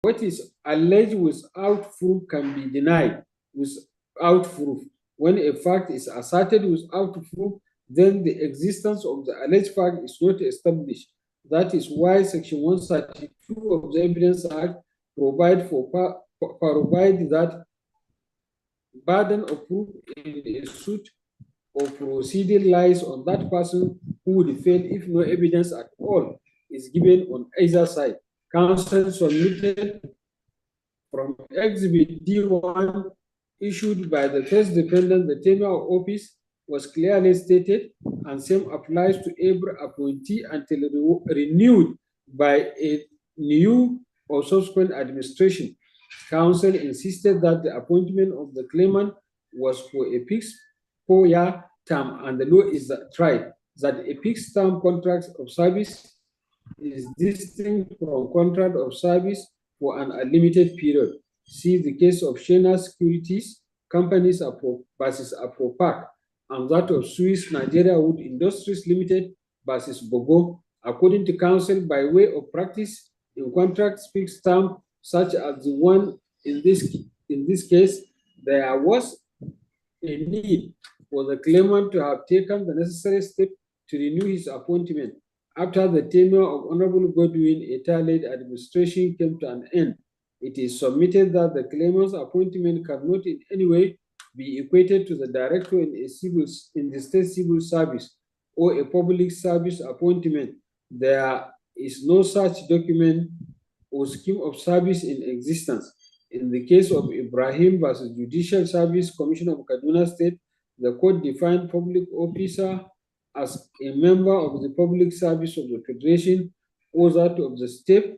what is alleged without proof can be denied without proof. When a fact is asserted without proof, then the existence of the alleged fact is not established. That is why Section 132 of the Evidence Act provide that burden of proof in a suit or proceeding lies on that person who would fail if no evidence at all is given on either side. Counsel submitted from Exhibit D1 issued by the first defendant, the tenure of office was clearly stated, and same applies to every appointee until renewed by a new or subsequent administration. Counsel insisted that the appointment of the claimant was for a fixed 4-year term, and the law is tried that a fixed term contract of service is distinct from contract of service for an unlimited period. See the case of Shena Securities Companies versus Afropark, and that of Swiss Nigeria Wood Industries Limited versus Bogo. According to counsel, by way of practice in contracts fixed term, such as the one in this case, there was a need for the claimant to have taken the necessary step to renew his appointment after the tenure of Honorable Godwin Etaled administration came to an end. It is submitted that the claimant's appointment cannot in any way be equated to the director in the state civil service or a public service appointment. There is no such document or scheme of service in existence. In the case of Ibrahim versus Judicial Service Commission of Kaduna State, the court defined public officer as a member of the public service of the Federation or that of the state.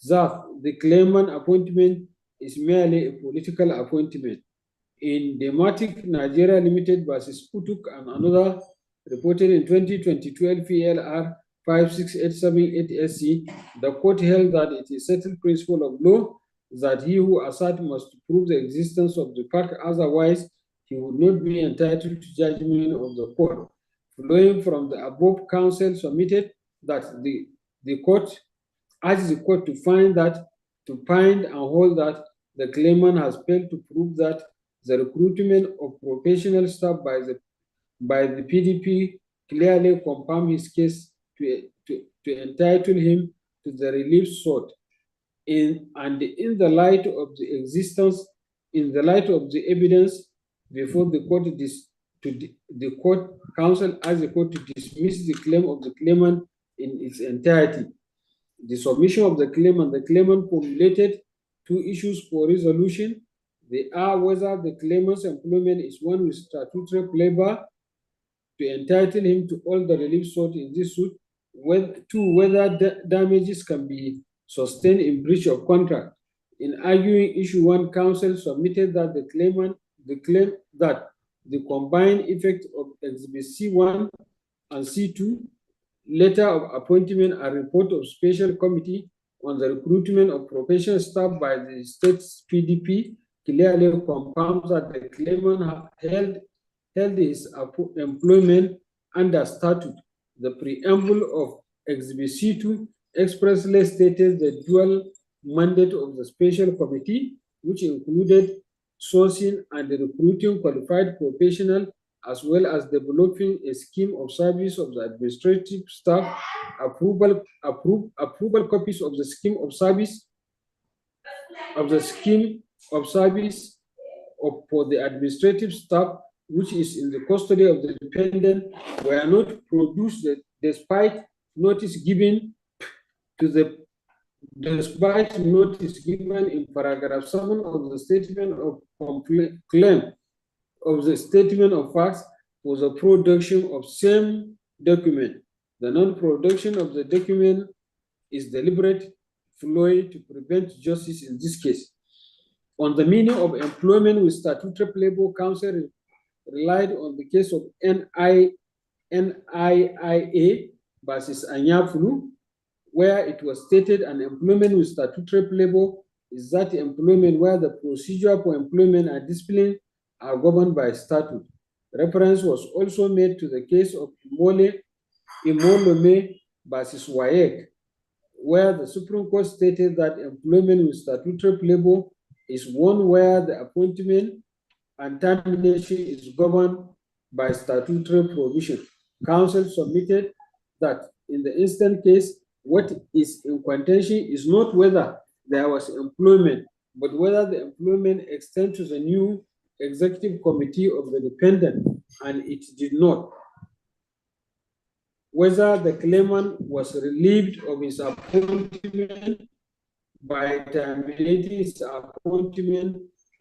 Thus, the claimant appointment is merely a political appointment. In Dematic Nigeria Limited versus Putuk and another reported in 2022 LPLR 56878SC, the court held that it is settled principle of law that he who asserts must prove the existence of the fact, otherwise he would not be entitled to judgment of the court. Flowing from the above, counsel submitted that the court urged the court to find and hold that the claimant has failed to prove that the recruitment of professional staff by the PDP clearly confirmed his case to entitle him to the relief sought. In the light of the evidence before the court, counsel asked the court to dismiss the claim of the claimant in its entirety. The submission of the claimant formulated two issues for resolution. They are whether the claimant's employment is one with statutory labor to entitle him to all the relief sought in this suit, whether damages can be sustained in breach of contract. In arguing issue one, counsel submitted that the claim that the combined effect of Exhibit C1 and C2, letter of appointment and report of special committee on the recruitment of professional staff by the state's PDP clearly confirms that the claimant held his employment under statute. The preamble of Exhibit C2 expressly stated the dual mandate of the special committee, which included sourcing and recruiting qualified professionals, as well as developing a scheme of service of the administrative staff, approval copies of the scheme of service for the administrative staff, which is in the custody of the dependent, were not produced despite notice given in paragraph 7 of the statement of claim of the statement of facts for the production of same document. The non-production of the document is deliberate ploy to prevent justice in this case. On the meaning of employment with statutory labor, counsel relied on the case of NIIA versus Anyafulu, where it was stated an employment with statutory labor is that employment where the procedure for employment and discipline are governed by statute. Reference was also made to the case of Imolome versus Wayek, where the Supreme Court stated that employment with statutory labor is one where the appointment and termination is governed by statutory provision. Council submitted that in the instant case, what is in contention is not whether there was employment, but whether the employment extends to the new executive committee of the dependent, and it did not. Whether the claimant was relieved of his appointment by terminating his appointment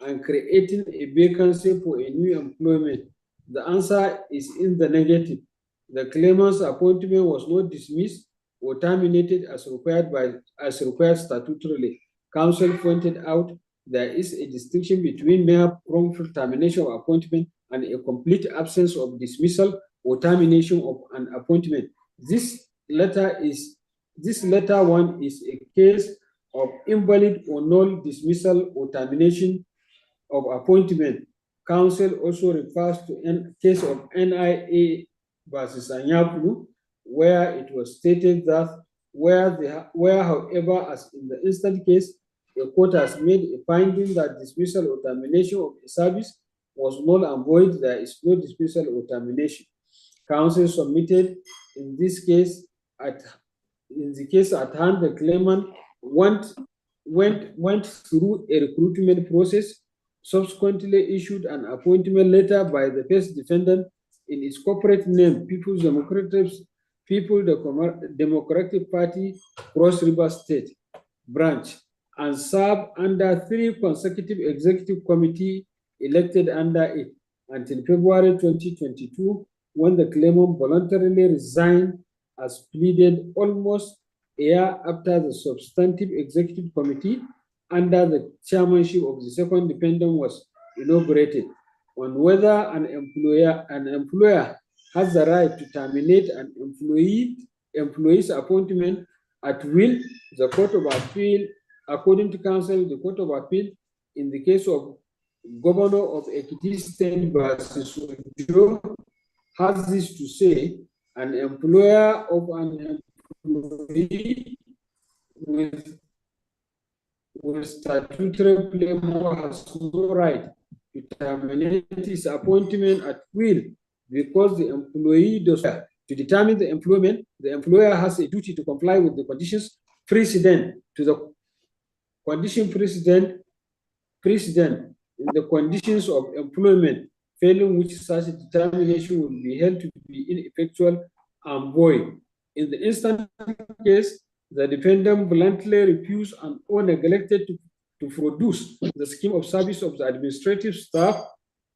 and creating a vacancy for a new employment. The answer is in the negative. The claimant's appointment was not dismissed or terminated as required statutorily. Council pointed out there is a distinction between mere wrongful termination of appointment and a complete absence of dismissal or termination of an appointment. This latter one is a case of invalid or null dismissal or termination of appointment. Council also refers to a case of NIA versus Anyapulu, where it was stated that where, however, as in the instant case, the court has made a finding that dismissal or termination of a service was null and void, there is no dismissal or termination. Council submitted in the case at hand, the claimant went through a recruitment process, subsequently issued an appointment letter by the first defendant in its corporate name, People's Democratic Party, Cross River State branch, and served under 3 consecutive executive committee elected under it until February 2022, when the claimant voluntarily resigned as pleaded almost a year after the substantive executive committee under the chairmanship of the second defendant was inaugurated. On whether an employer has the right to terminate an employee's appointment at will, the Court of Appeal, according to counsel, the Court of Appeal, in the case of Governor of Ekiti State versus Ojo, has this to say: an employer of an employee with statutory labor has no right to terminate his appointment at will because the employee does not. To determine the employment, the employer has a duty to comply with the conditions precedent in the conditions of employment, failing which such determination will be held to be ineffectual and void. In the instant case, the defendant bluntly refused and or neglected to produce the scheme of service of the administrative staff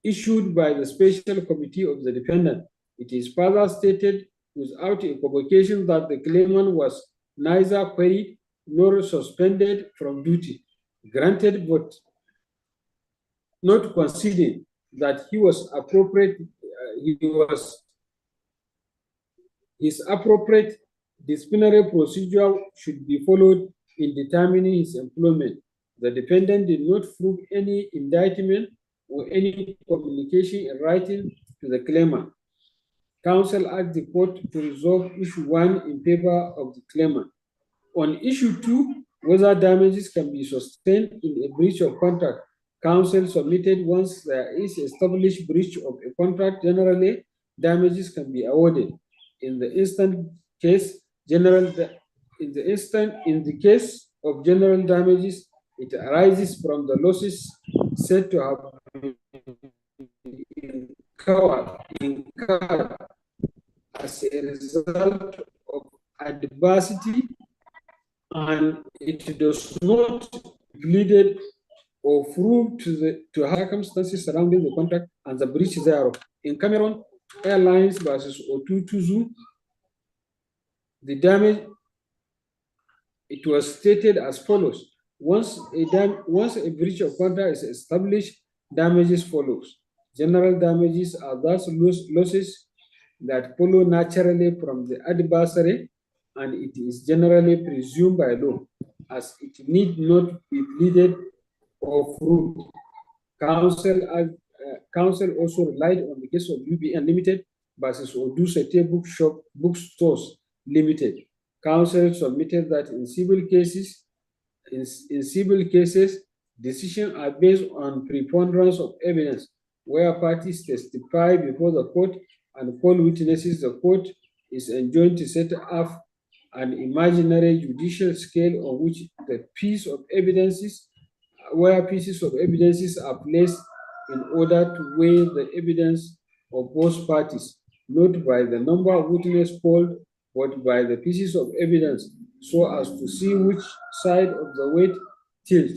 issued by the special committee of the defendant. It is further stated without equivocation that the claimant was neither queried nor suspended from duty. Granted, but not considering that his appropriate disciplinary procedure should be followed in determining his employment. The defendant did not prove any indictment or any communication in writing to the claimant. Counsel asked the court to resolve issue 1 in favor of the claimant. On issue 2, whether damages can be sustained in a breach of contract, counsel submitted once there is established breach of a contract, generally damages can be awarded. In the case of general damages, it arises from the losses said to have been incurred as a result of adversity, and it does not pleaded or prove to circumstances surrounding the contract and the breach thereof. In Cameroon Airlines versus Otutuzu, the damage, it was stated as follows: once a breach of contract is established, damages follows. General damages are thus losses that follow naturally from the adversary, and it is generally presumed by law, as it need not be pleaded or proved. Counsel also relied on the case of UBN Limited versus Odusete Bookstores Limited, Counsel submitted that in civil cases, decisions are based on preponderance of evidence, where parties testify before the court and call witnesses. The court is enjoined to set up an imaginary judicial scale on which the piece of evidences, where pieces of evidences are placed in order to weigh the evidence of both parties, not by the number of witnesses called, but by the pieces of evidence, so as to see which side of the weight tilt.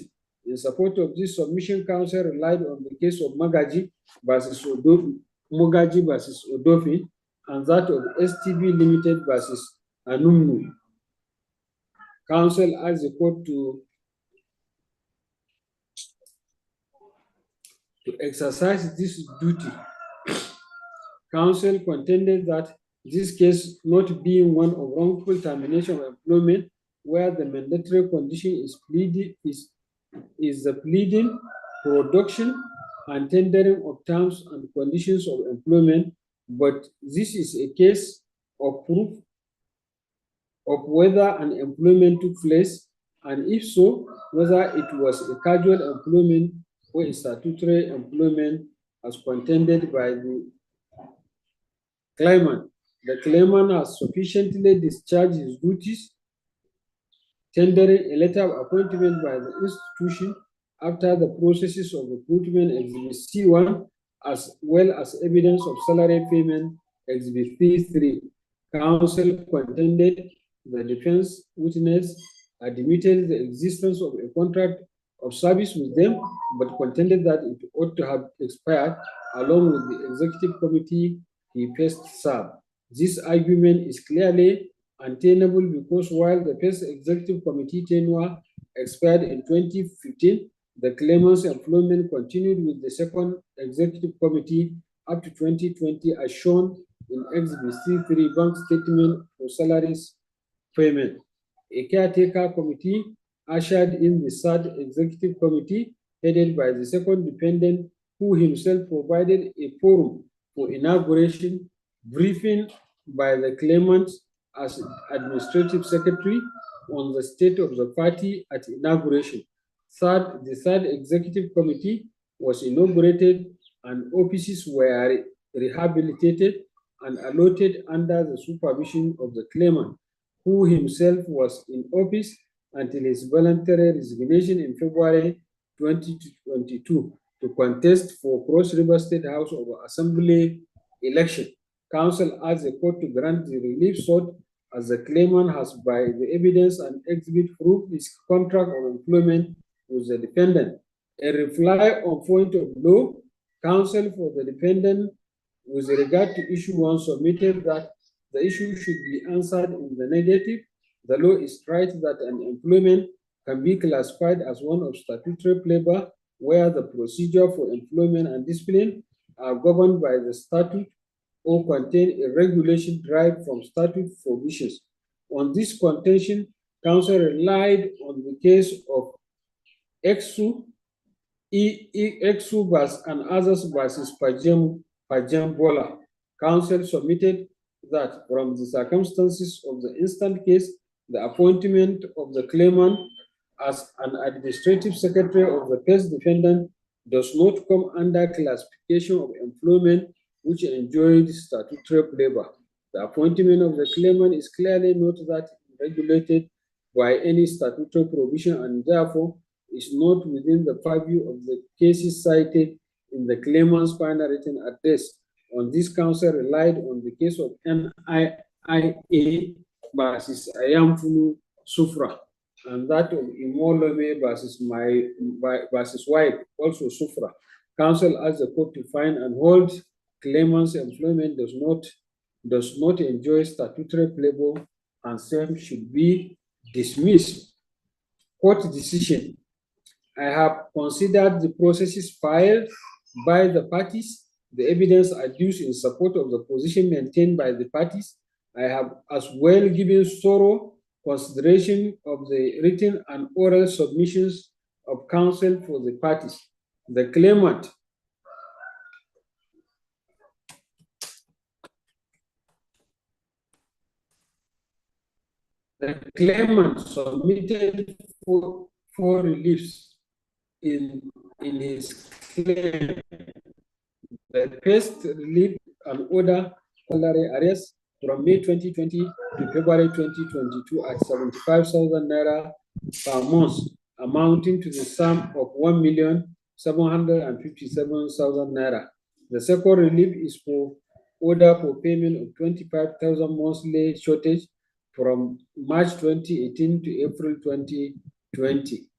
In support of this submission, counsel relied on the case of Mogaji versus Odofi, and that of STB Limited versus Anumnu. Counsel asked the court to exercise this duty. Counsel contended that this case not being one of wrongful termination of employment, where the mandatory condition is the pleading, production, and tendering of terms and conditions of employment, but this is a case of proof of whether an employment took place, and if so, whether it was a casual employment or a statutory employment as contended by the claimant. The claimant has sufficiently discharged his duties, tendering a letter of appointment by the institution after the processes of recruitment, Exhibit C1, as well as evidence of salary payment, Exhibit C3. Counsel contended the defense witness admitted the existence of a contract of service with them, but contended that it ought to have expired along with the executive committee he first served. This argument is clearly untenable because while the first executive committee tenure expired in 2015, the claimant's employment continued with the second executive committee up to 2020, as shown in Exhibit C3 bank statement for salaries payment. A caretaker committee ushered in the third executive committee, headed by the second defendant, who himself provided a forum for inauguration, briefing by the claimant as administrative secretary on the state of the party at inauguration. The third executive committee was inaugurated and offices were rehabilitated and allotted under the supervision of the claimant, who himself was in office until his voluntary resignation in February 2022 to contest for Cross River State House of Assembly election. Counsel asked the court to grant the relief sought as the claimant has by the evidence and exhibit proved his contract of employment with the defendant. A reply on point of law, counsel for the defendant with regard to issue 1 submitted that the issue should be answered in the negative. The law is right that an employment can be classified as one of statutory labor where the procedure for employment and discipline are governed by the statute or contain a regulation derived from statute provisions. On this contention, counsel relied on the case of Exu and others versus Pajambola. Counsel submitted that from the circumstances of the instant case, the appointment of the claimant as an administrative secretary of the first defendant does not come under classification of employment which enjoyed statutory labor. The appointment of the claimant is clearly not that regulated by any statutory provision and therefore is not within the purview of the cases cited in the claimant's final written address. On this, counsel relied on the case of NIIA versus Ayamfunu Sufra, and that of Imolome versus White, also Sufra. Counsel asked the court to find and hold claimant's employment does not enjoy statutory labor and same should be dismissed. Court decision. I have considered the processes filed by the parties, the evidence adduced in support of the position maintained by the parties. I have as well given thorough consideration of the written and oral submissions of counsel for the parties. The claimant The claimant submitted four reliefs in his claim. The first relief an order salary arrears from May 2020 to February 2022 at 75,000 naira per month, amounting to the sum of 1,757,000 naira. The second relief is for order for payment of 25,000 monthly shortage from March 2018 to April 2020,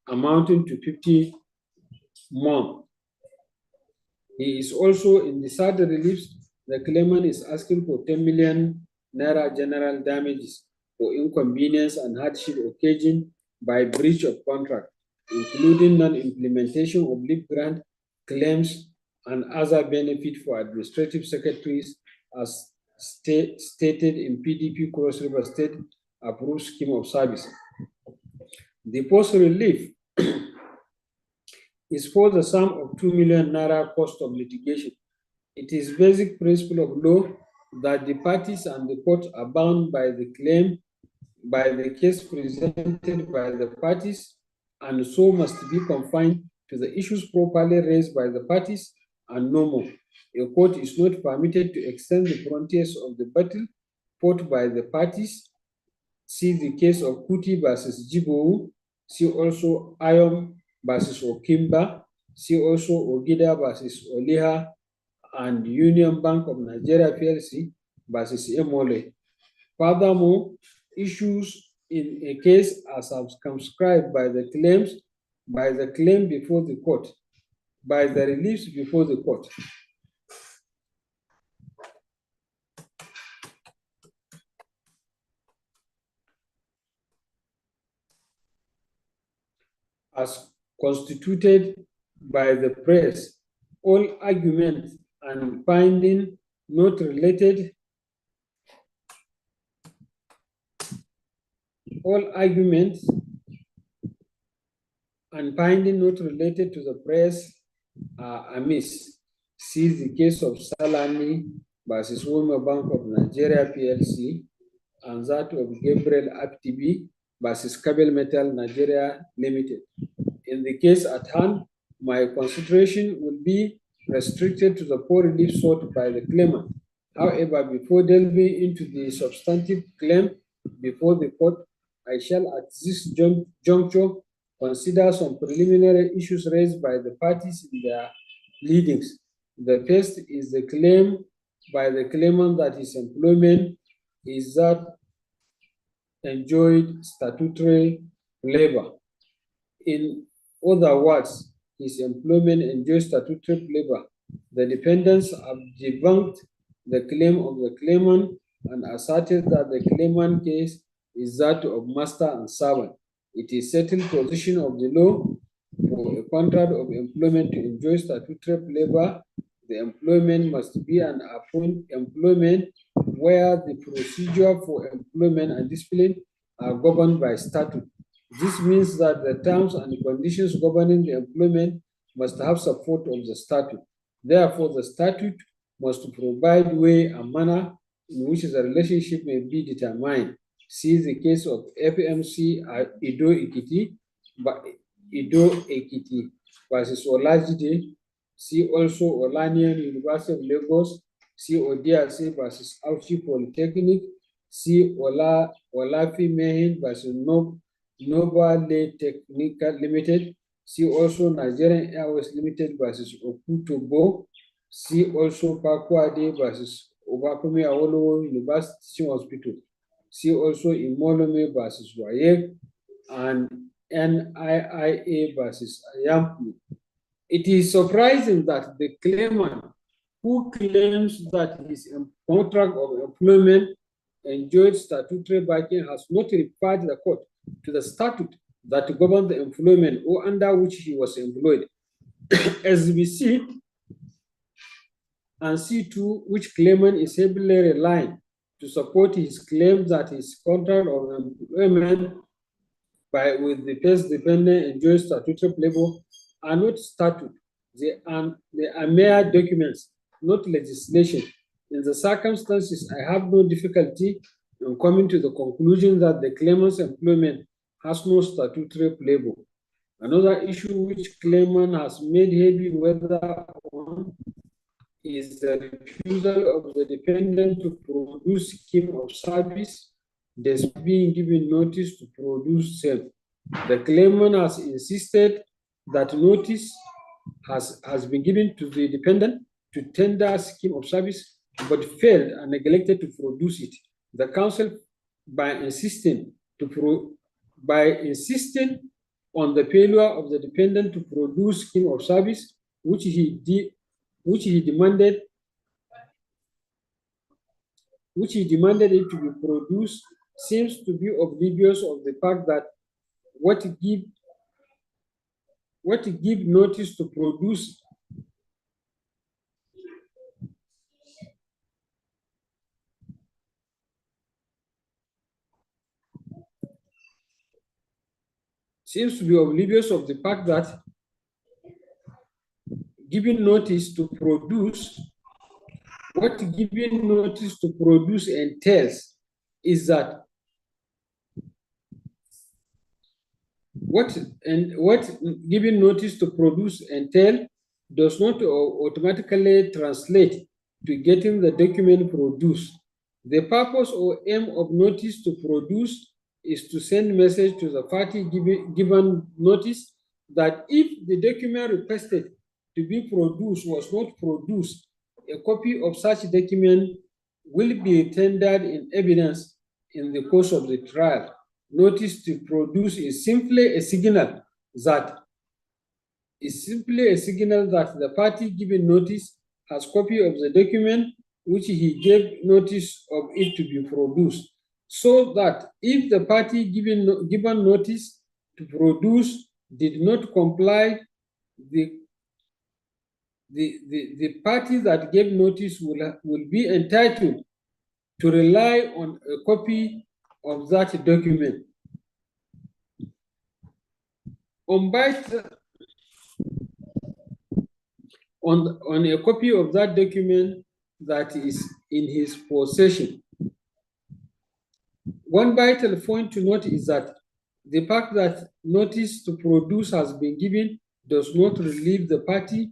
amounting to 50 months. He is also in the third relief. The claimant is asking for 10 million naira general damages for inconvenience and hardship occasioned by breach of contract, including non-implementation of leave grant claims and other benefit for administrative secretaries as stated in PDP Cross River State approved scheme of service. The post relief is for the sum of 2 million naira cost of litigation. It is basic principle of law that the parties and the court are bound by the claim, by the case presented by the parties, and so must be confined to the issues properly raised by the parties and no more. A court is not permitted to extend the frontiers of the battle fought by the parties. See the case of Kuti versus Jibo. See also Ayom versus Okimba. See also Ogida versus Oliha and Union Bank of Nigeria PLC versus Emole. Furthermore, issues in a case are circumscribed by the claim before the court, by the reliefs before the court. As constituted by the press, all arguments and finding not related, all arguments and finding not related to the press are amiss. See the case of Salami versus Women Bank of Nigeria PLC and that of Gabriel Aptibi versus Kabel Metal Nigeria Limited. In the case at hand, my consideration will be restricted to the poor relief sought by the claimant. However, before delving into the substantive claim before the court, I shall at this juncture consider some preliminary issues raised by the parties in their pleadings. The first is the claim by the claimant that his employment is that enjoyed statutory labor. In other words, his employment enjoys statutory labor. The defendants have debunked the claim of the claimant and asserted that the claimant case is that of master and servant. It is settled position of the law for a contract of employment to enjoy statutory labor. The employment must be an appointed employment where the procedure for employment and discipline are governed by statute. This means that the terms and conditions governing the employment must have support of the statute. Therefore, the statute must provide way and manner in which the relationship may be determined. See the case of FMC Ido Ekiti versus Olajide. See also Olanian University of Lagos. See Odiase versus Auchi Polytechnic. See Olafi Mehin versus Nova Le Technical Limited. See also Nigerian Airways Limited versus Okutobo. See also Pakwade versus Obakumi Awolowo University Hospital. See also Imolome versus Wayek and NIIA versus Ayampu. It is surprising that the claimant who claims that his contract of employment enjoyed statutory backing has not referred the court to the statute that governed the employment or under which he was employed. SBC and C2, which claimant is heavily relying to support his claim that his contract of employment with the first defendant enjoys statutory labor, are not statute. They are mere documents, not legislation. In the circumstances, I have no difficulty in coming to the conclusion that the claimant's employment has no statutory flavor. Another issue which claimant has made heavy weather on is the refusal of the dependent to produce scheme of service despite being given notice to produce same. The claimant has insisted that notice has been given to the dependent to tender scheme of service, but failed and neglected to produce it. The council, by insisting on the failure of the dependent to produce scheme of service, which he demanded it to be produced, seems to be oblivious of the fact that what give notice to produce seems to be oblivious of the fact that giving notice to produce, what giving notice to produce entails is that what giving notice to produce entail does not automatically translate to getting the document produced. The purpose or aim of notice to produce is to send message to the party given notice that if the document requested to be produced was not produced, a copy of such document will be tendered in evidence in the course of the trial. Notice to produce is simply a signal that the party given notice has copy of the document which he gave notice of it to be produced, so that if the party given notice to produce did not comply, the party that gave notice will be entitled to rely on a copy of that document. On a copy of that document that is in his possession. One vital point to note is that the fact that notice to produce has been given does not relieve the party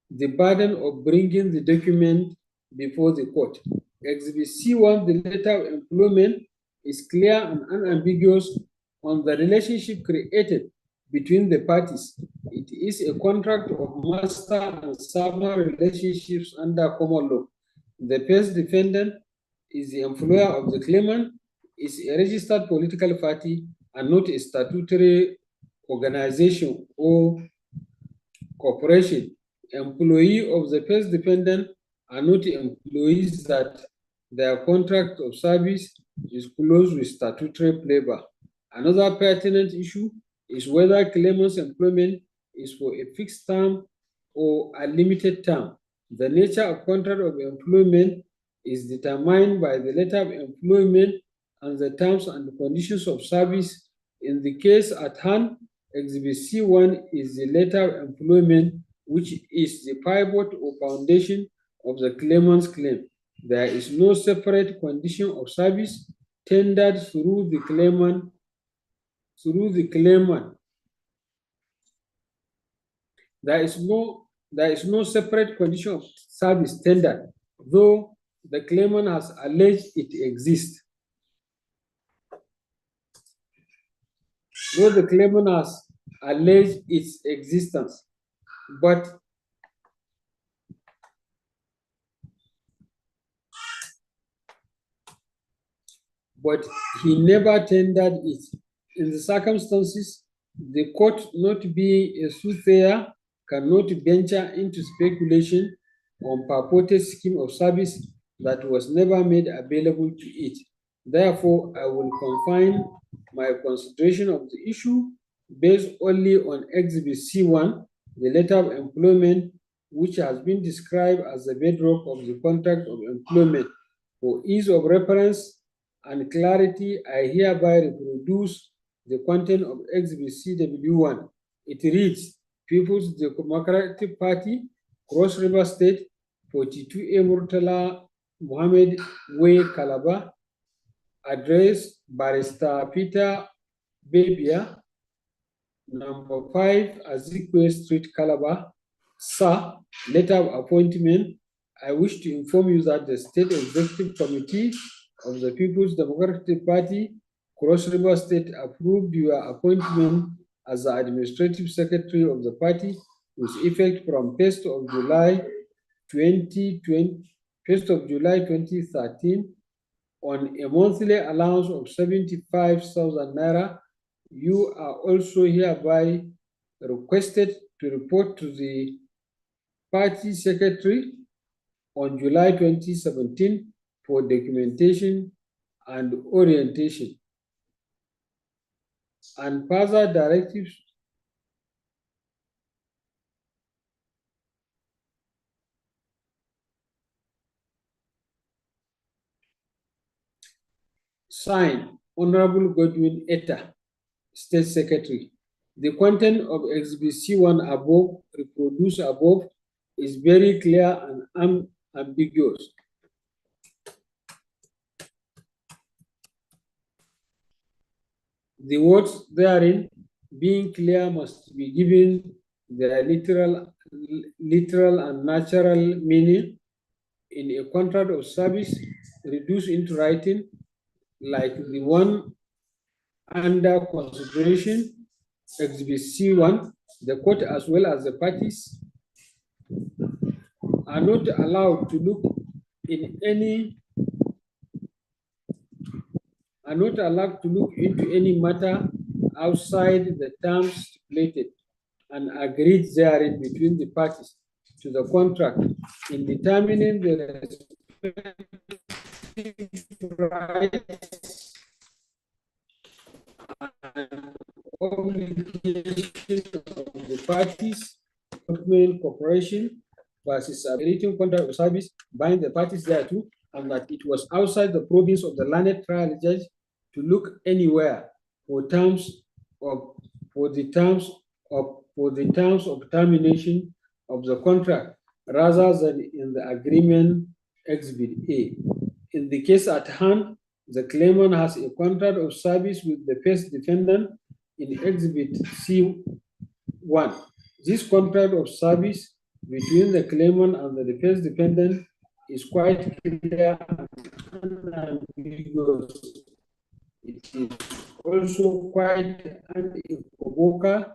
the burden of bringing the document before the court. Exhibit C1, the letter of employment, is clear and unambiguous on the relationship created between the parties. It is a contract of master and servant relationships under common law. The first defendant is the employer of the claimant, is a registered political party and not a statutory organization or corporation. Employee of the first defendant are not employees that their contract of service is closed with statutory flavor. Another pertinent issue is whether claimant's employment is for a fixed term or a limited term. The nature of contract of employment is determined by the letter of employment and the terms and conditions of service. In the case at hand, Exhibit C1 is the letter of employment, which is the pivot or foundation of the claimant's claim. There is no separate condition of service tendered through the claimant. There is no separate condition of service tendered, though the claimant has alleged it exists. Though the claimant has alleged its existence, but he never tendered it. In the circumstances, the court, not being a soothsayer, cannot venture into speculation on purported scheme of service that was never made available to it. Therefore, I will confine my consideration of the issue based only on Exhibit C1, the letter of employment, which has been described as the bedrock of the contract of employment. For ease of reference and clarity, I hereby reproduce the content of Exhibit CW1. It reads, People's Democratic Party, Cross River State, 42A Murtala Mohammed Way, Calabar. Address, Barrister Peter Babia. Number 5, Azikwe Street, Calabar. Sir, letter of appointment. I wish to inform you that the State Executive Committee of the People's Democratic Party, Cross River State, approved your appointment as the Administrative Secretary of the party with effect from 1st of July 2013 on a monthly allowance of 75,000 naira. You are also hereby requested to report to the party secretary on July 2017 for documentation and orientation. And further directives signed, Honorable Godwin Etta, State Secretary. The content of Exhibit C1 above, reproduced above, is very clear and unambiguous. The words therein, being clear, must be given their literal and natural meaning. In a contract of service reduced into writing, like the one under consideration, Exhibit C1, the court as well as the parties are not allowed to look into any matter outside the terms stipulated and agreed therein between the parties to the contract in determining the rights and obligations of the parties. Corporation versus a written contract of service bind the parties thereto, and that it was outside the province of the learned trial judge to look anywhere for the terms of termination of the contract, rather than in the agreement Exhibit A. In the case at hand, the claimant has a contract of service with the first defendant in Exhibit C1. This contract of service between the claimant and the first defendant is quite clear and unambiguous. It is also quite unequivocal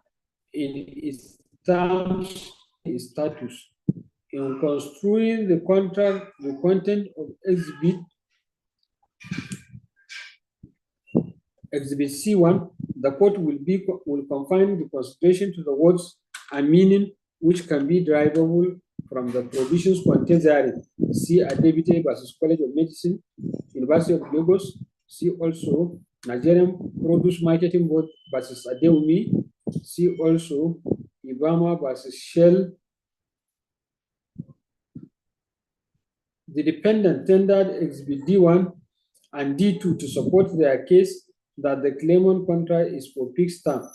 in its terms and status. In construing the contract, the content of Exhibit C1, the court will confine the consideration to the words and meaning which can be derivable from the provisions contained therein. See Adebite versus College of Medicine, University of Lagos. See also Nigerian Produce Marketing Board versus Adeumi. See also Ibama versus Shell. The defendant tendered Exhibit D1 and D2 to support their case that the claimant contract is for fixed term.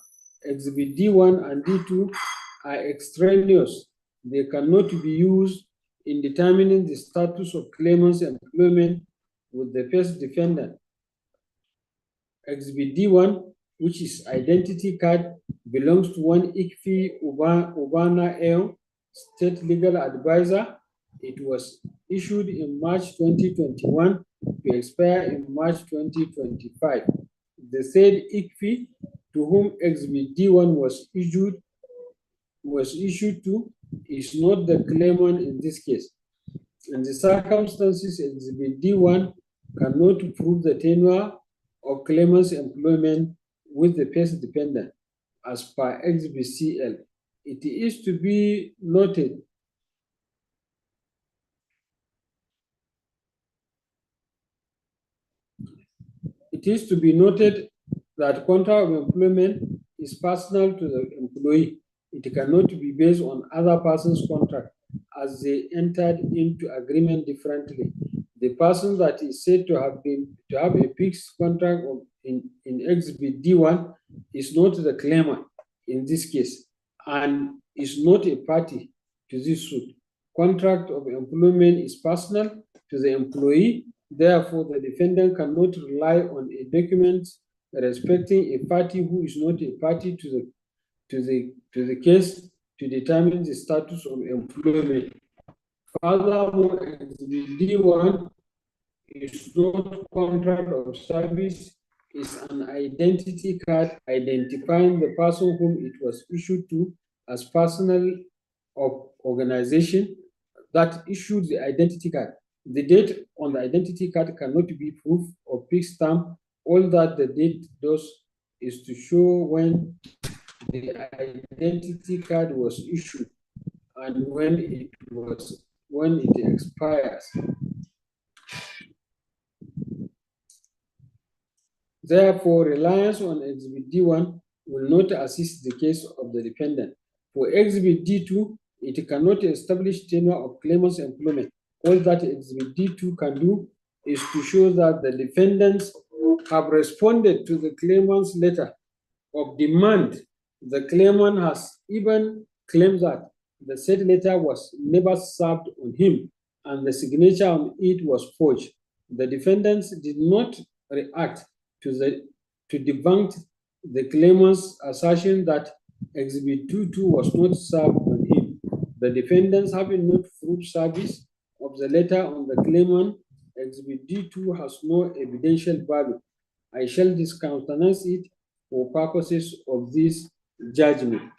Exhibit D1 and D2 are extraneous. They cannot be used in determining the status of claimant's employment with the first defendant. Exhibit D1, which is identity card, belongs to one Ikfi Ubana El, State Legal Advisor. It was issued in March 2021 to expire in March 2025. The said Ikfi, to whom Exhibit D1 was issued to, is not the claimant in this case. In the circumstances, Exhibit D1 cannot prove the tenure of claimant's employment with the first defendant as per Exhibit CL. It is to be noted that contract of employment is personal to the employee. It cannot be based on other person's contract as they entered into agreement differently. The person that is said to have a fixed contract in Exhibit D1 is not the claimant in this case and is not a party to this suit. contract of employment is personal to the employee. Therefore, the defendant cannot rely on a document respecting a party who is not a party to the case to determine the status of employment. Furthermore, Exhibit D1 is not contract of service, is an identity card identifying the person whom it was issued to as personnel of organization that issued the identity card. The date on the identity card cannot be proof of fixed stamp. All that the date does is to show when the identity card was issued and when it expires. Therefore, reliance on Exhibit D1 will not assist the case of the defendant. For Exhibit D2, it cannot establish tenure of claimant's employment. All that Exhibit D2 can do is to show that the defendants have responded to the claimant's letter of demand. The claimant has even claimed that the said letter was never served on him and the signature on it was forged. The defendants did not react to debunk the claimant's assertion that Exhibit 22 was not served on him. The defendants having not proved service of the letter on the claimant, Exhibit D2 has no evidential value. I shall discountenance it for purposes of this judgment.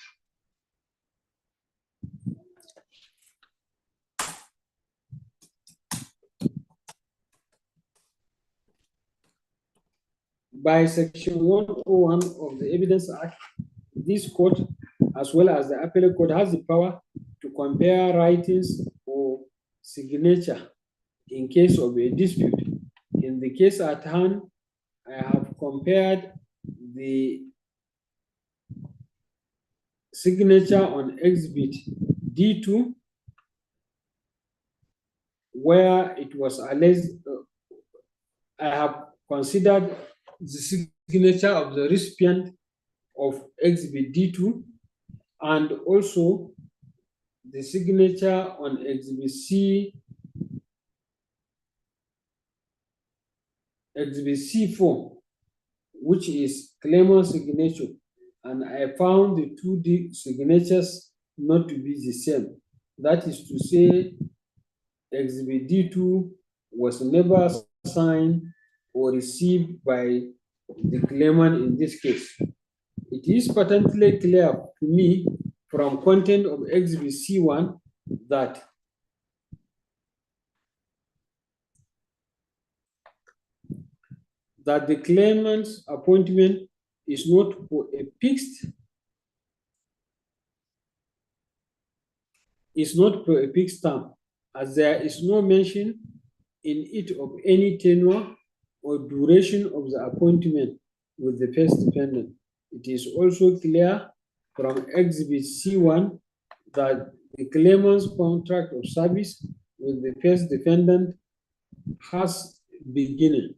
By Section 101 of the Evidence Act, this court, as well as the appellate court, has the power to compare writings or signature in case of a dispute. In the case at hand, I have compared the signature on Exhibit D2, where it was alleged, I have considered the signature of the recipient of Exhibit D2 and also the signature on Exhibit C4, which is claimant signature, and I found the two signatures not to be the same. That is to say, Exhibit D2 was never signed or received by the claimant in this case. It is patently clear to me from content of Exhibit C1 that the claimant's appointment is not for a fixed term, as there is no mention in it of any tenure or duration of the appointment with the first defendant. It is also clear from Exhibit C1 that the claimant's contract of service with the first defendant has beginning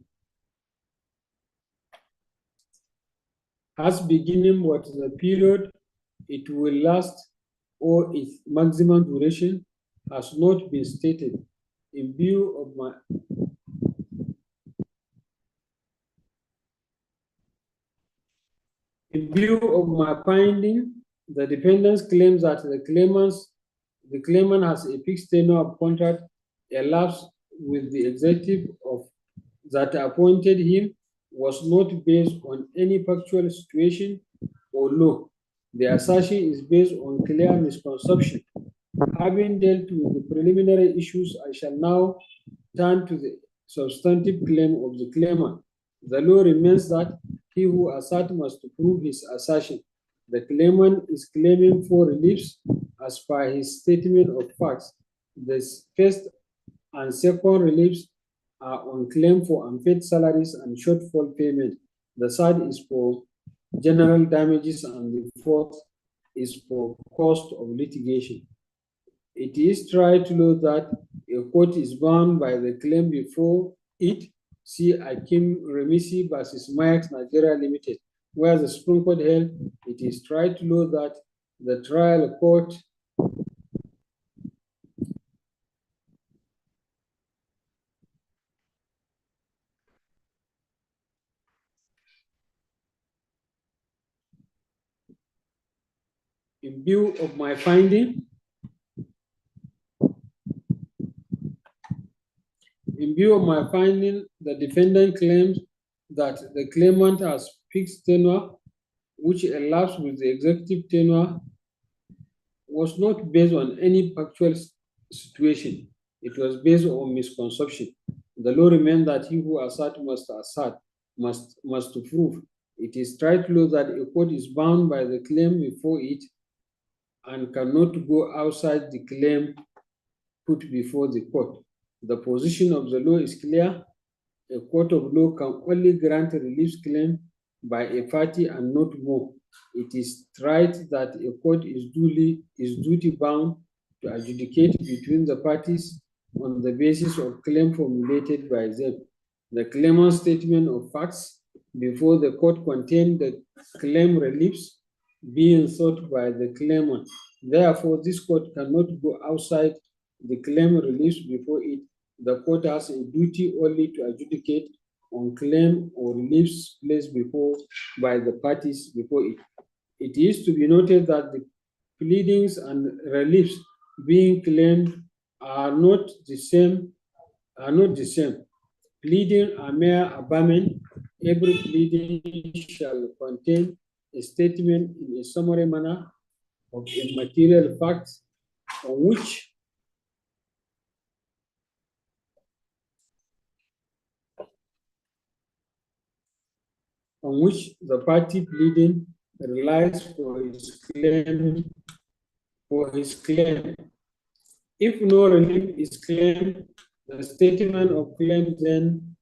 what the period it will last or its maximum duration has not been stated. In view of my finding, the defendants claims that the claimant has a fixed tenure of contract elapsed with the executive of that appointed him was not based on any factual situation or law. The assertion is based on clear misconception. Having dealt with the preliminary issues, I shall now turn to the substantive claim of the claimant. The law remains that he who asserts must prove his assertion. The claimant is claiming for reliefs as per his statement of facts. The first and second reliefs are on claim for unpaid salaries and shortfall payment. The third is for general damages and the fourth is for cost of litigation. It is tried to know that a court is bound by the claim before it. See Akim Remisi versus Mayax Nigeria Limited, where the Supreme Court held it is tried to know that the trial court In view of my finding, the defendant claims that the claimant has fixed tenure, which elapsed with the executive tenure, was not based on any factual situation. It was based on misconception. The law remains that he who asserts must prove. It is tried law that a court is bound by the claim before it and cannot go outside the claim put before the court. The position of the law is clear. A court of law can only grant a relief claim by a party and not more. It is right that a court is duty bound to adjudicate between the parties on the basis of claim formulated by them. The claimant's statement of facts before the court contained the claim reliefs being sought by the claimant. Therefore, this court cannot go outside the claim reliefs before it. The court has a duty only to adjudicate on claim or reliefs placed by the parties before it. It is to be noted that the pleadings and reliefs being claimed are not the same. Pleading are mere abandonment. Every pleading shall contain a statement in a summary manner of a material facts on which the party pleading relies for his claim. If no relief is claimed, the statement of claim then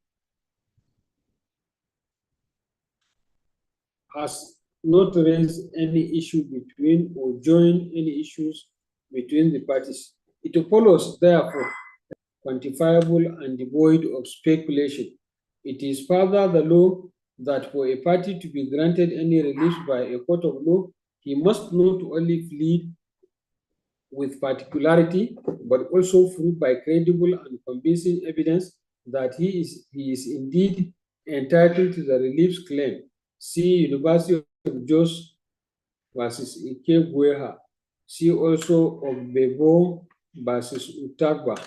has not raised any issue between or joined any issues between the parties. It follows, therefore, quantifiable and devoid of speculation. It is further the law that for a party to be granted any relief by a court of law, he must not only plead with particularity, but also prove by credible and convincing evidence that he is indeed entitled to the relief claim. See University of Jos versus Ike Gueha. See also of Bebo versus Utagba,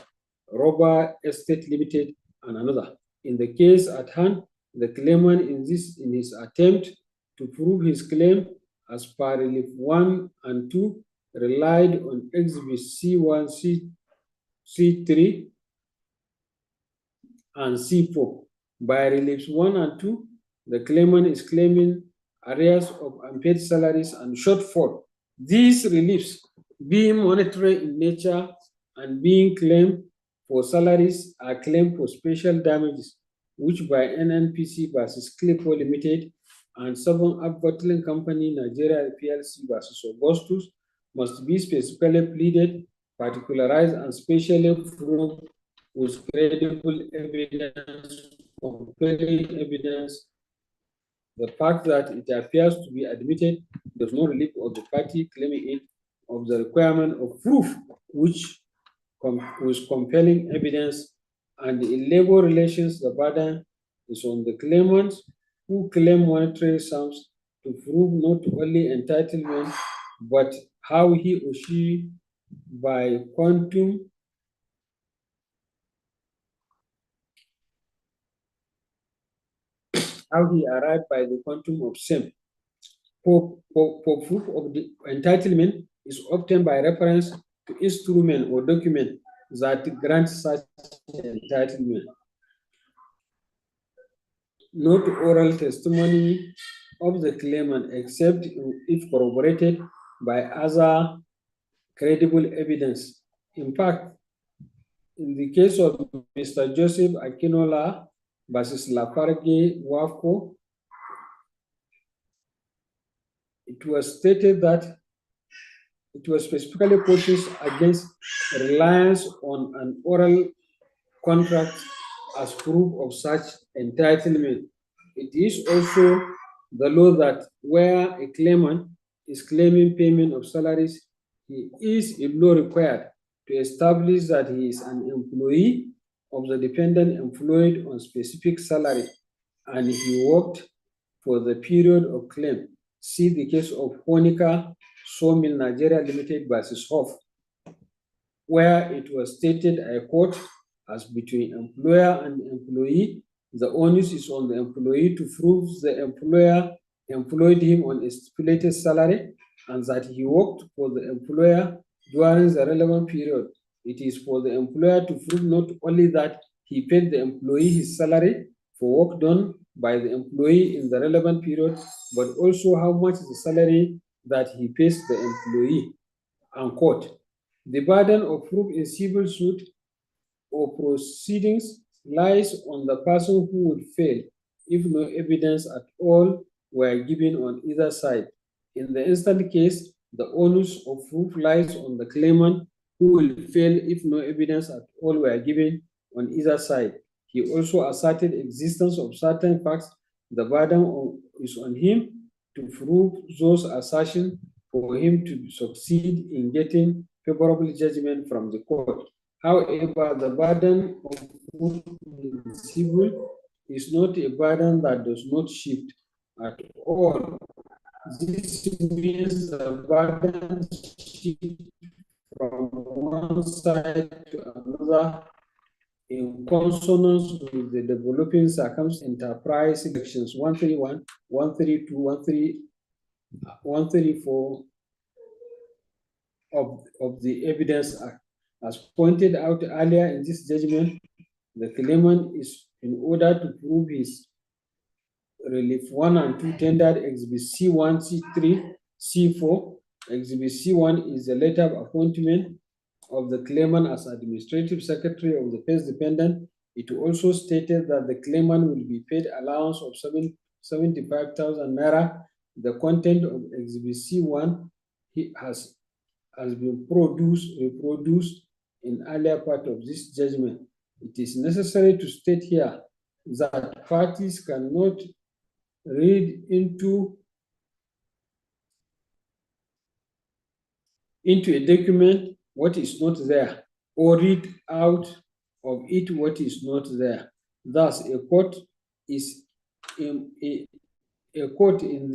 Rubber Estate Limited, and another. In the case at hand, the claimant in his attempt to prove his claim as per relief 1 and 2 relied on exhibits C1, C3, and C4. By reliefs 1 and 2, the claimant is claiming arrears of unpaid salaries and shortfall. These reliefs, being monetary in nature and being claimed for salaries, are claimed for special damages, which by NNPC versus Clippo Limited and Southern Up Bottling Company Nigeria PLC versus Augustus must be specifically pleaded, particularized, and specially proved with credible evidence, compelling evidence. The fact that it appears to be admitted does not relieve of the party claiming it of the requirement of proof, which with compelling evidence. And in labor relations, the burden is on the claimant who claim monetary sums to prove not only entitlement, but how he or she by quantum how he arrived by the quantum of same. For proof of the entitlement is obtained by reference to instrument or document that grants such entitlement. Not oral testimony of the claimant except if corroborated by other credible evidence. In fact, in the case of Mr. Joseph Akinola versus Lafarge Wafco, it was stated that it was specifically purchased against reliance on an oral contract as proof of such entitlement. It is also the law that where a claimant is claiming payment of salaries, he is in law required to establish that he is an employee of the dependent employed on specific salary and he worked for the period of claim. See the case of Honica Sawmill Nigeria Limited versus Hof, where it was stated, I quote, as between employer and employee, the onus is on the employee to prove the employer employed him on a stipulated salary and that he worked for the employer during the relevant period. It is for the employer to prove not only that he paid the employee his salary for work done by the employee in the relevant period, but also how much the salary that he pays the employee, unquote. The burden of proof in civil suit or proceedings lies on the person who would fail if no evidence at all were given on either side. In the instant case, the onus of proof lies on the claimant who will fail if no evidence at all were given on either side. He also asserted existence of certain facts. The burden is on him to prove those assertions for him to succeed in getting favorable judgment from the court. However, the burden of proof in civil is not a burden that does not shift at all. This means the burden shifts from one side to another in consonance with the developing circumstance enterprise sections 131, 132, 134 of the Evidence Act. As pointed out earlier in this judgment, the claimant is, in order to prove his relief 1 and 2 tendered Exhibit C1, C3, C4. Exhibit C1 is the letter of appointment of the claimant as administrative secretary of the first dependent. It also stated that the claimant will be paid allowance of 75,000 naira. The content of Exhibit C1 has been reproduced in earlier part of this judgment. It is necessary to state here that parties cannot read into a document what is not there, or read out of it what is not there. Thus, a court in the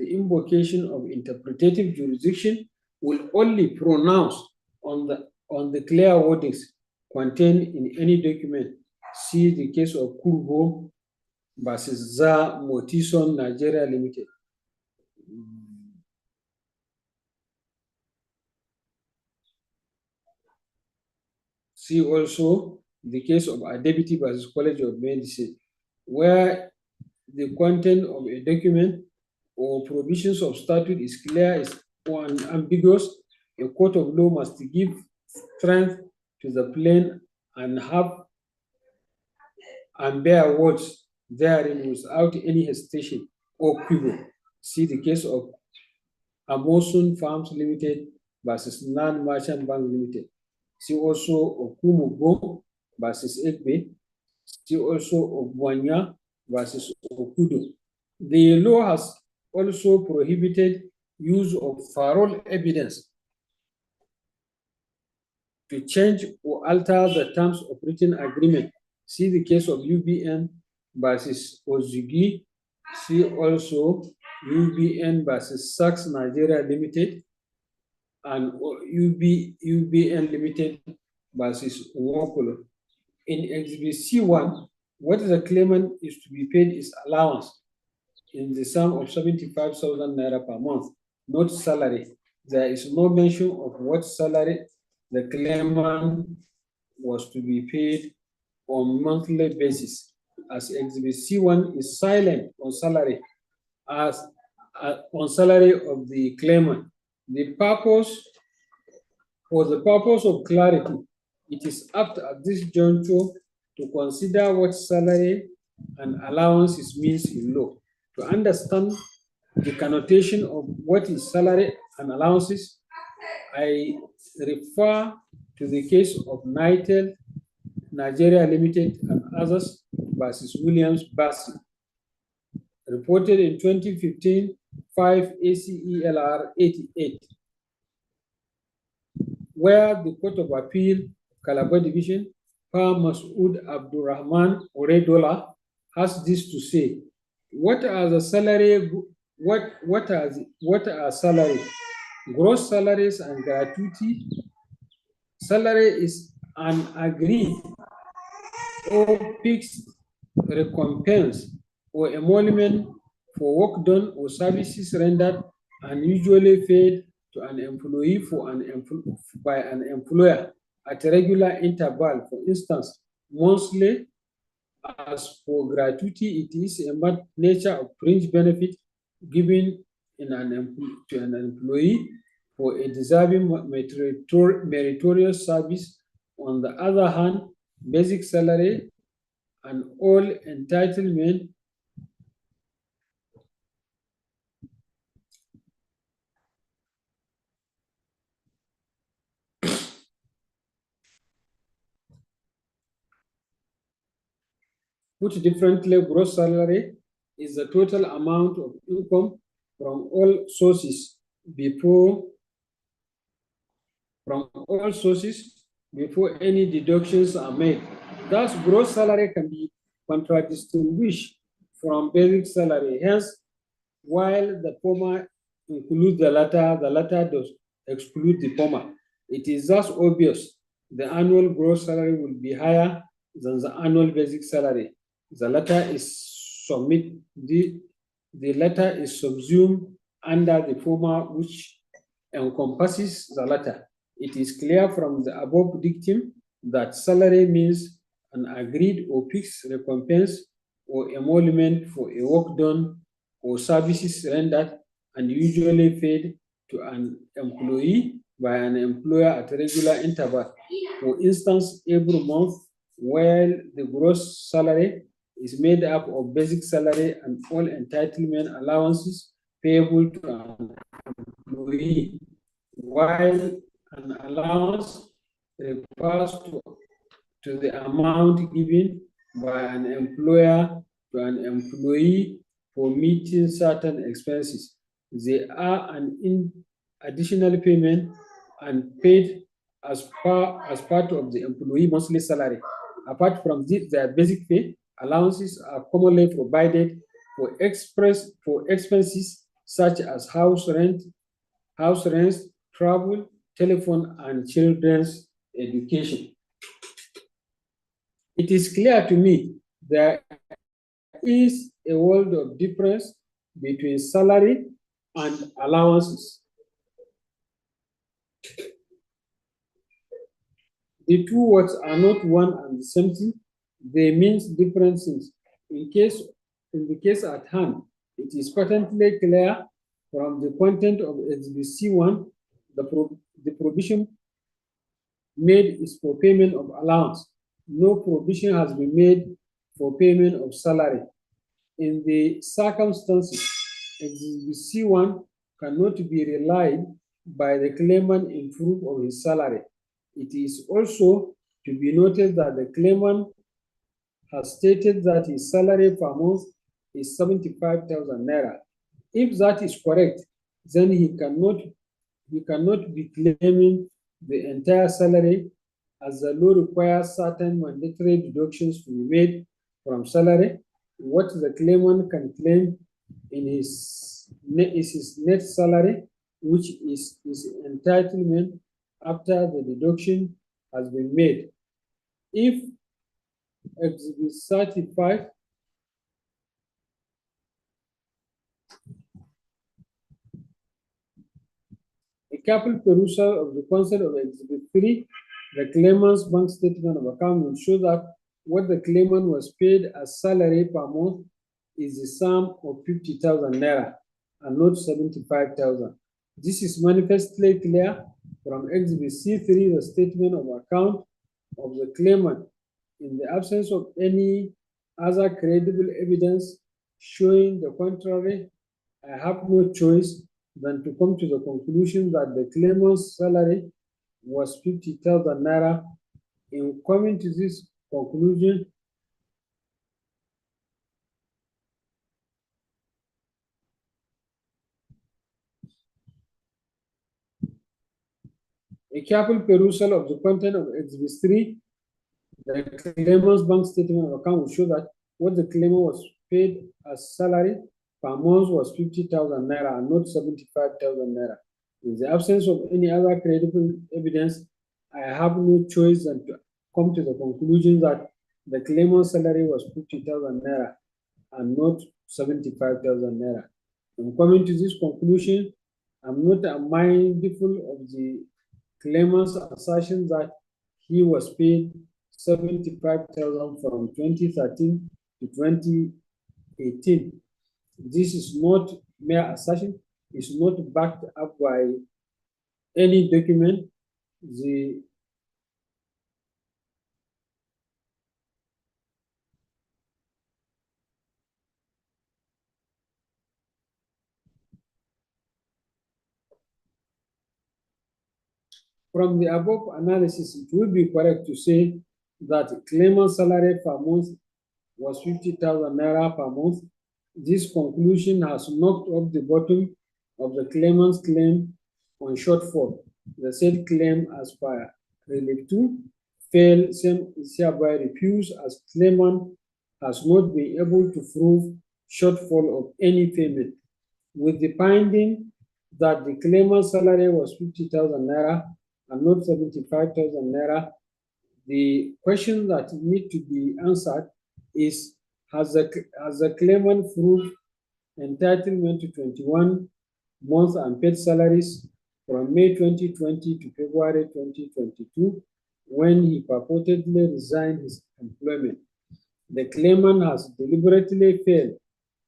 invocation of interpretative jurisdiction will only pronounce on the clear wordings contained in any document. See the case of Kurbo versus Za Motison Nigeria Limited. See also the case of Adebiti versus College of Medicine, where the content of a document or provisions of statute is clear or ambiguous. A court of law must give strength to the plain and bear words therein without any hesitation or quibble. See the case of Amosun Farms Limited versus Non-Merchant Bank Limited. See also Okumugo versus Egbe. See also Ogwanya versus Okudo. The law has also prohibited use of parole evidence to change or alter the terms of written agreement. See the case of UBN versus Ozugi. See also UBN versus Saks Nigeria Limited and UBN Limited versus Nwokolo. In Exhibit C1, what the claimant is to be paid is allowance in the sum of 75,000 naira per month, not salary. There is no mention of what salary the claimant was to be paid on monthly basis, as Exhibit C1 is silent on salary of the claimant. For the purpose of clarity, it is apt at this juncture to consider what salary and allowances means in law. To understand the connotation of what is salary and allowances, I refer to the case of Nitel Nigeria Limited and others versus Williams Bassey, reported in 2015, 5 ACELR 88, where the Court of Appeal, Calabar Division, Pa Masood Abdurrahman Oredola, has this to say: what are salary? Gross salaries and gratuity. Salary is an agreed or fixed recompense or emolument for work done or services rendered and usually paid to an employee by an employer at a regular interval. For instance, monthly. As for gratuity, it is a nature of fringe benefit given to an employee for a deserving meritorious service. On the other hand, basic salary and all entitlement put differently, gross salary is the total amount of income from all sources before any deductions are made. Thus, gross salary can be contradistinguished from basic salary. Hence, while the former includes the latter does exclude the former. It is thus obvious the annual gross salary will be higher than the annual basic salary. The latter is subsumed under the former, which encompasses the latter. It is clear from the above dictum that salary means an agreed or fixed recompense or emolument for a work done or services rendered and usually paid to an employee by an employer at a regular interval. For instance, every month, while the gross salary is made up of basic salary and all entitlement allowances payable to an employee, while an allowance refers to the amount given by an employer to an employee for meeting certain expenses. They are an additional payment and paid as part of the employee monthly salary. Apart from this, their basic pay, allowances are commonly provided for expenses such as house rent, travel, telephone, and children's education. It is clear to me there is a world of difference between salary and allowances. The two words are not one and the same thing. They mean different things. In the case at hand, it is patently clear from the content of Exhibit C1, the provision made is for payment of allowance. No provision has been made for payment of salary. In the circumstances, Exhibit C1 cannot be relied by the claimant in proof of his salary. It is also to be noted that the claimant has stated that his salary per month is 75,000 naira. If that is correct, then he cannot be claiming the entire salary, as the law requires certain mandatory deductions to be made from salary. What the claimant can claim is his net salary, which is his entitlement after the deduction has been made. If Exhibit 35 a careful perusal of the concept of Exhibit 3, the claimant's bank statement of account will show that what the claimant was paid as salary per month is the sum of 50,000 naira and not 75,000. This is manifestly clear from Exhibit C3, the statement of account of the claimant. In the absence of any other credible evidence showing the contrary, I have no choice than to come to the conclusion that the claimant's salary was 50,000 naira. In coming to this conclusion, a careful perusal of the content of Exhibit 3, the claimant's bank statement of account will show that what the claimant was paid as salary per month was 50,000 naira and not 75,000 naira. In the absence of any other credible evidence, I have no choice than to come to the conclusion that the claimant's salary was 50,000 naira and not 75,000 naira. In coming to this conclusion, I'm not mindful of the claimant's assertion that he was paid 75,000 from 2013 to 2018. This is not mere assertion, it's not backed up by any document. From the above analysis, it would be correct to say that claimant's salary per month was 50,000 naira per month. This conclusion has knocked off the bottom of the claimant's claim on shortfall. The said claim, as per Relief 2, failed, same is hereby refused, as claimant has not been able to prove shortfall of any payment. With the finding that the claimant's salary was 50,000 naira and not 75,000 naira, the question that need to be answered is, has the claimant proved entitlement to 21 month unpaid salaries from May 2020 to February 2022, when he purportedly resigned his employment? The claimant has deliberately failed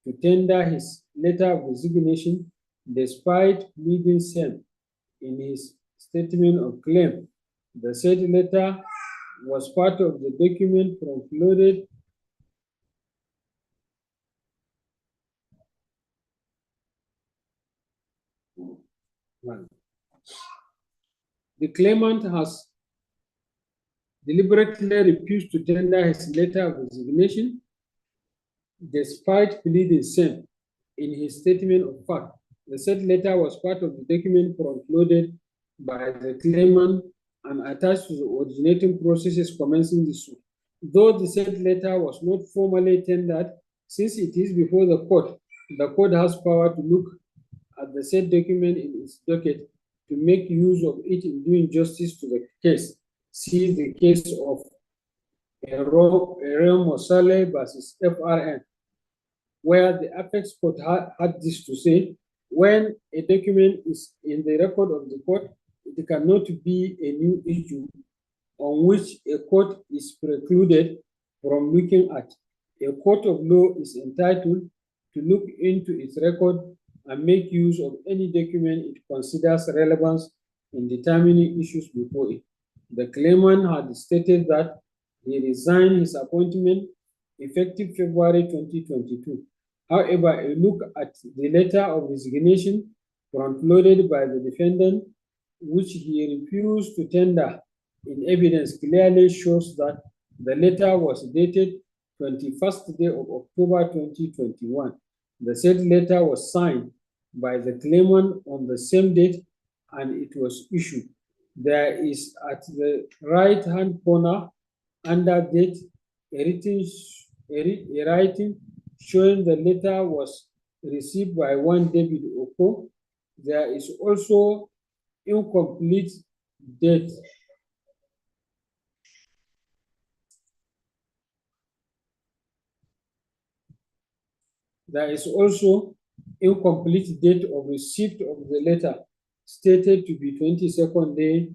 to tender his letter of resignation despite pleading same in his statement of claim. The said letter was part of the document concluded the claimant has deliberately refused to tender his letter of resignation despite pleading same in his statement of fact. The said letter was part of the document concluded by the claimant and attached to the originating processes commencing the suit. Though the said letter was not formally tendered, since it is before the court has power to look at the said document in its docket to make use of it in doing justice to the case. See the case of Aaron Mosale versus FRN, where the apex court had this to say: when a document is in the record of the court, it cannot be a new issue on which a court is precluded from looking at. A court of law is entitled to look into its record and make use of any document it considers relevant in determining issues before it. The claimant had stated that he resigned his appointment effective February 2022. However, a look at the letter of resignation front-loaded by the defendant, which he refused to tender in evidence, clearly shows that the letter was dated 21st day of October 2021. The said letter was signed by the claimant on the same date and it was issued. There is at the right-hand corner under date a writing showing the letter was received by one David Oko. There is also incomplete date. There is also incomplete date of receipt of the letter, stated to be 22nd day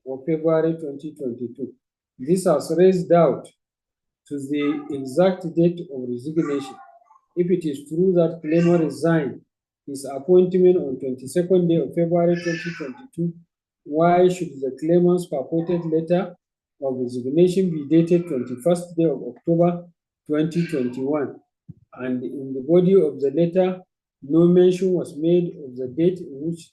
of February 2022. This has raised doubt to the exact date of resignation. If it is true that claimant resigned his appointment on 22nd day of February 2022, why should the claimant's purported letter of resignation be dated 21st day of October 2021? And in the body of the letter, no mention was made of the date in which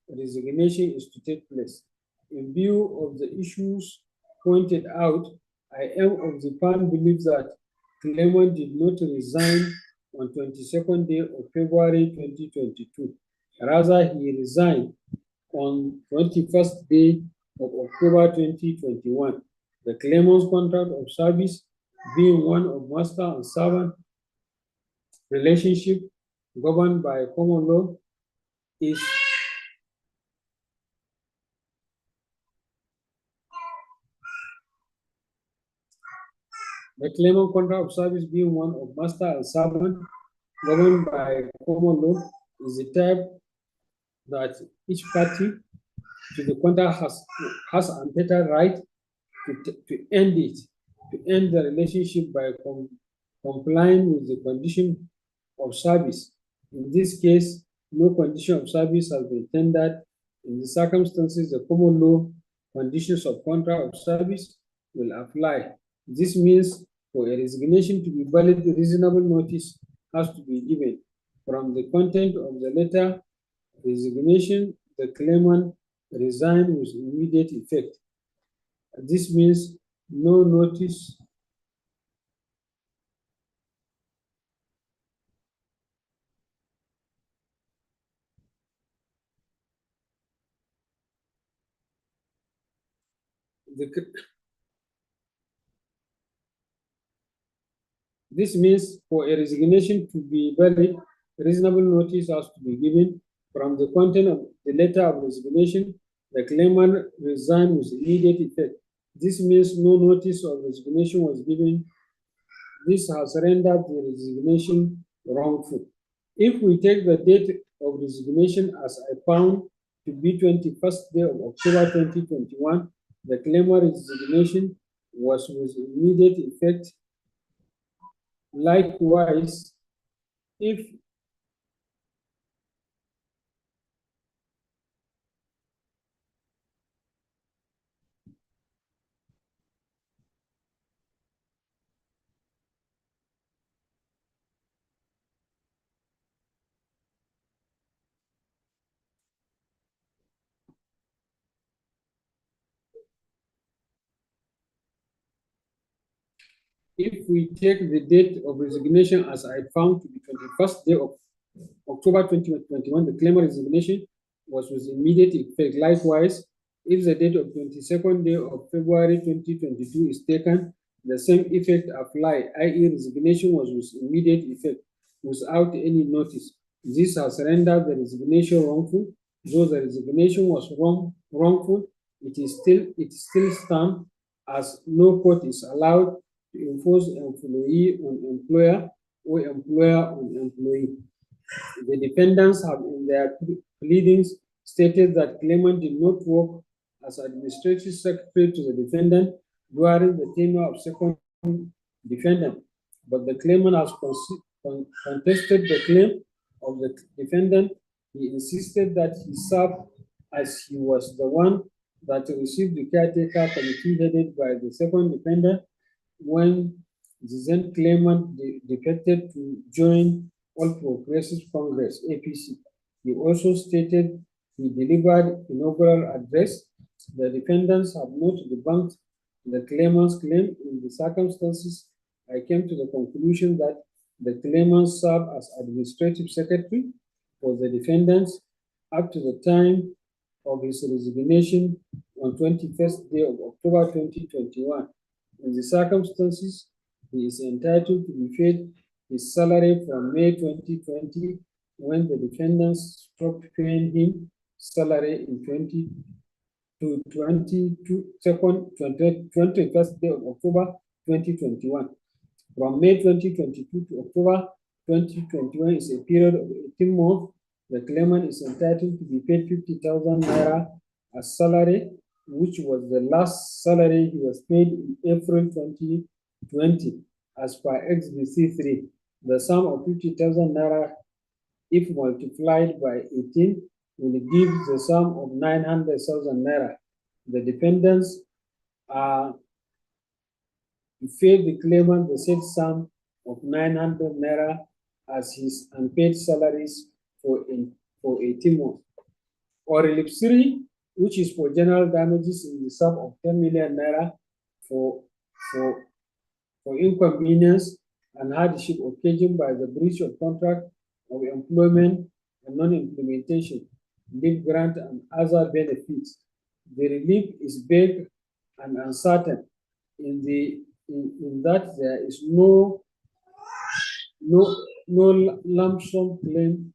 resignation is to take place. In view of the issues pointed out, I am of the firm belief that claimant did not resign on 22nd day of February 2022. Rather, he resigned on 21st day of October 2021. The claimant's contract of service, being one of master and servant relationship governed by common law, is The claimant contract of service being one of master and servant governed by common law is the type that each party to the contract has unfettered right to end it, to end the relationship by complying with the condition of service. In this case, no condition of service has been tendered. In the circumstances, the common law conditions of contract of service will apply. This means for a resignation to be valid, reasonable notice has to be given. From the content of the letter resignation, the claimant resign with immediate effect. This means no notice this means for a resignation to be valid, reasonable notice has to be given. From the content of the letter of resignation, the claimant resigned with immediate effect. This means no notice of resignation was given. This has rendered the resignation wrongful. If we take the date of resignation as I found to be 21st day of October 2021, the claimant resignation was with immediate effect. Likewise, if we take the date of resignation as I found to be 21st day of October 2021, the claimant resignation was with immediate effect. Likewise, if the date of 22nd day of February 2022 is taken, the same effect apply, i.e. resignation was with immediate effect without any notice. This has rendered the resignation wrongful. Though the resignation was wrongful, it still stands as no court is allowed to enforce employee on employer or employer on employee. The defendants have in their pleadings stated that claimant did not work as administrative secretary to the defendant during the tenure of second defendant, but the claimant has contested the claim of the defendant. He insisted that he served as he was the one that received the caretaker committee headed by the second defendant when the then claimant defected to join All Progressive Congress, APC. He also stated he delivered inaugural address. The defendants have not debunked the claimant's claim. In the circumstances, I came to the conclusion that the claimant served as administrative secretary for the defendants up to the time of his resignation on 21st day of October 2021. In the circumstances, he is entitled to be paid his salary from May 2020 when the defendants stopped paying him salary in 21st day of October 2021. From May 2022 to October 2021 is a period of 18 months. The claimant is entitled to be paid 50,000 naira as salary, which was the last salary he was paid in April 2020. As per XBC 3, the sum of 50,000 naira, if multiplied by 18, will give the sum of 900,000 naira. The defendants are to pay the claimant the said sum of 900 naira as his unpaid salaries for 18 months. Or relief 3, which is for general damages in the sum of 10 million naira for inconvenience and hardship occasioned by the breach of contract of employment and non-implementation, leave grant and other benefits. The relief is vague and uncertain in that there is no lump sum claim.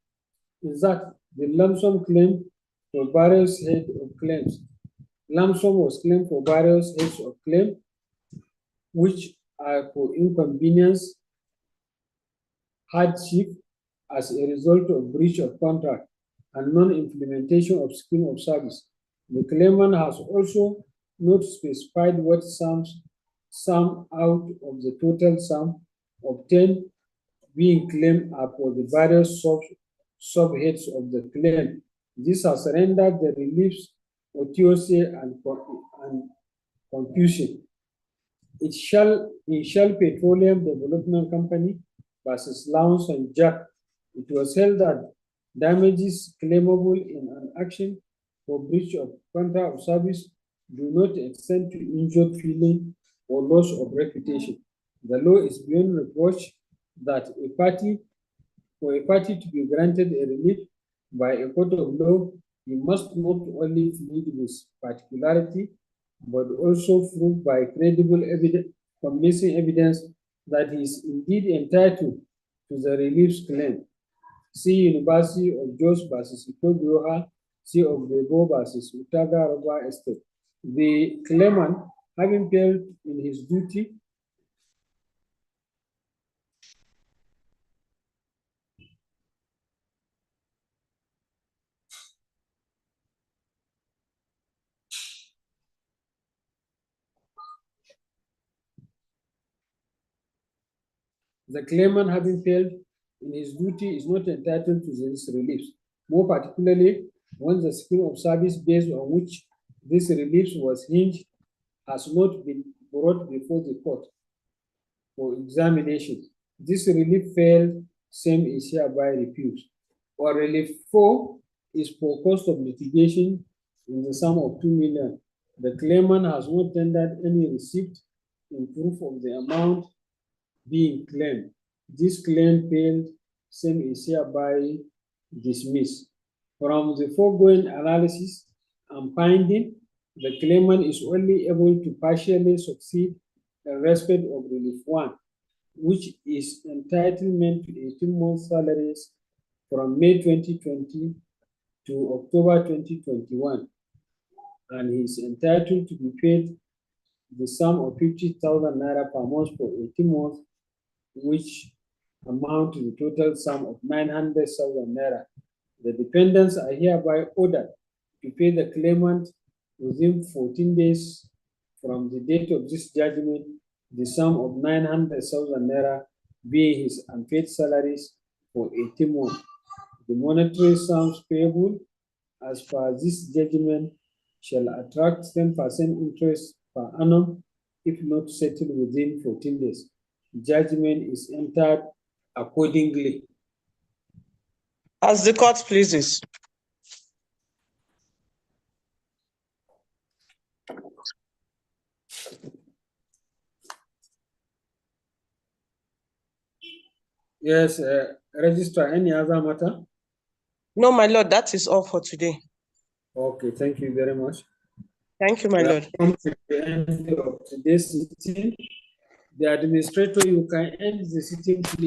Is that the lump sum claim for various heads of claims. Lump sum was claimed for various heads of claim, which for inconvenience, hardship as a result of breach of contract and non-implementation of scheme of service. The claimant has also not specified what sum out of the total sum obtained being claimed are for the various subheads of the claim. This has rendered the reliefs otiose and confusion. In Shell Petroleum Development Company versus Lowndes and Jack, it was held that damages claimable in an action for breach of contract of service do not extend to injured feeling or loss of reputation. The law is beyond reproach that for a party to be granted a relief by a court of law, he must not only plead with particularity, but also prove by credible evidence, convincing evidence that he is indeed entitled to the relief's claim. See University of Jos versus Ikogoha, see Ogbebo versus Utaga Roba Estate. The claimant, having failed in his duty, in his duty is not entitled to this relief. More particularly, when the scheme of service based on which this relief was hinged has not been brought before the court for examination. This relief failed, same is hereby refused. Or relief 4 is for cost of litigation in the sum of 2 million. The claimant has not tendered any receipt in proof of the amount being claimed. This claim failed, same is hereby dismissed. From the foregoing analysis and finding, the claimant is only able to partially succeed in respect of relief 1, which is entitlement to 18 months salaries from May 2020 to October 2021, and he is entitled to be paid the sum of 50,000 naira per month for 18 months, which amount to the total sum of 900,000 naira. The defendants are hereby ordered to pay the claimant within 14 days from the date of this judgment the sum of 900,000 naira, being his unpaid salaries for 18 months. The monetary sums payable as per this judgment shall attract 10% interest per annum if not settled within 14 days. Judgment is entered accordingly. As the court pleases. Yes, Registrar, any other matter? No, my lord, that is all for today. Okay, thank you very much. Thank you, my lord. Come to the end of today's sitting. The administrator, you can end the sitting, please.